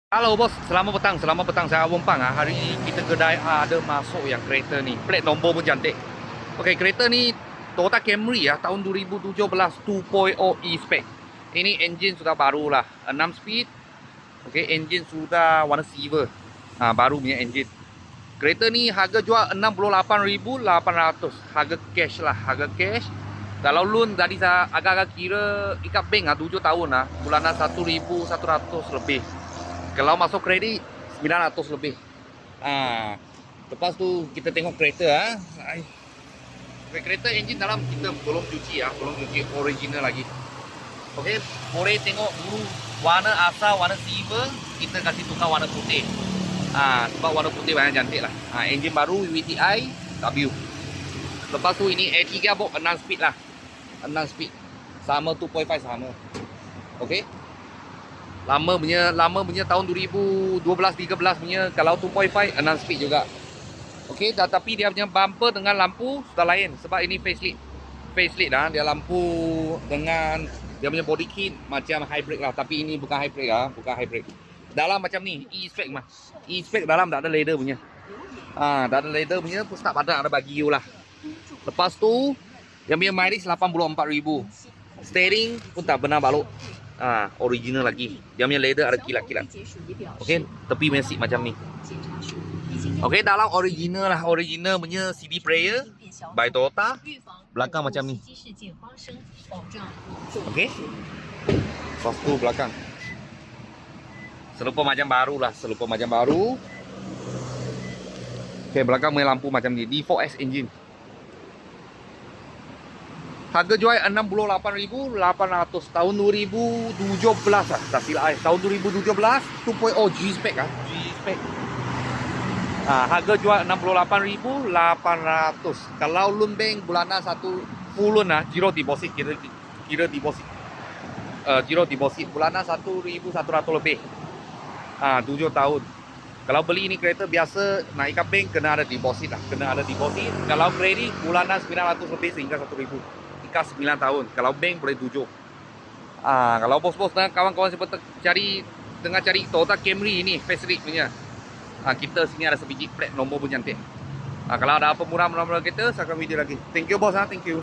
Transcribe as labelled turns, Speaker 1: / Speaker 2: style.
Speaker 1: Halo bos, selamat petang saya Abang Pang. Hari ini kita kedai ada masuk yang kereta ni. Plat nombor pun cantik. Okey, kereta ni Toyota Camry ya, tahun 2017 2.0 E-Spec. Ini engine sudah baru lah, 6 speed. Okey, engine sudah warna silver. Baru punya engine. Kereta ni harga jual 68,800. Harga cash lah, harga cash. Kalau loan tadi saya agak-agak kira ikat bank 7 tahun lah, bulanan 1,100 lebih. Kalau masuk kredit 900 lebih. Lepas tu kita tengok kereta kereta engine dalam kita belum cuci belum cuci original lagi. Okey, boleh tengok dulu warna asal warna silver, kita kasih tukar warna putih. Sebab warna putih banyak cantik lah. Engine baru VTI W. Lepas tu ini A3 box 6 speed lah. 6 speed. Sama 2.5 sama. Okey. Lama punya tahun 2012 13 punya, kalau 2.5 6 speed juga. Okey, tapi dia punya bumper dengan lampu sudah lain sebab ini facelift. Facelift dia lampu dengan dia punya body kit macam hybrid lah, tapi ini bukan hybrid bukan hybrid. Dalam macam ni, E-Spec mah. E-Spec dalam tak ada leather punya. Tak ada leather punya, pun tak padan ada bagi you lah. Lepas tu yang punya mileage 84,000. Steering pun tak benar balok. Original lagi. Dia punya leather ada kilat-kilat. Okey, tepi punya seat macam ni. Okey, dalam original lah, original punya CD player by Toyota. Belakang macam ni. Okey. Lepas tu belakang. Serupa macam baru lah, serupa macam baru. Okey, belakang punya lampu macam ni. D4S engine. Harga jual 68,800 tahun 2017 lah. Tak silap tahun 2017 2.0 G-Spec G-Spec. Harga jual 68,800. Kalau loan bank bulanan satu full loan zero deposit, kira deposit. Zero deposit bulanan 1,100 lebih. 7 tahun. Kalau beli ini kereta biasa nak ikat bank kena ada deposit lah, kena ada deposit. Kalau kredit bulanan 900 lebih sehingga 1,000. 9 tahun. Kalau bank boleh 7. Kalau bos-bos dan kawan-kawan siapa tengah cari Toyota Camry ini facelift punya, kita sini ada sebiji plat nombor pun cantik. Kalau ada apa murah-murah kita saya akan video lagi. Thank you bos, thank you.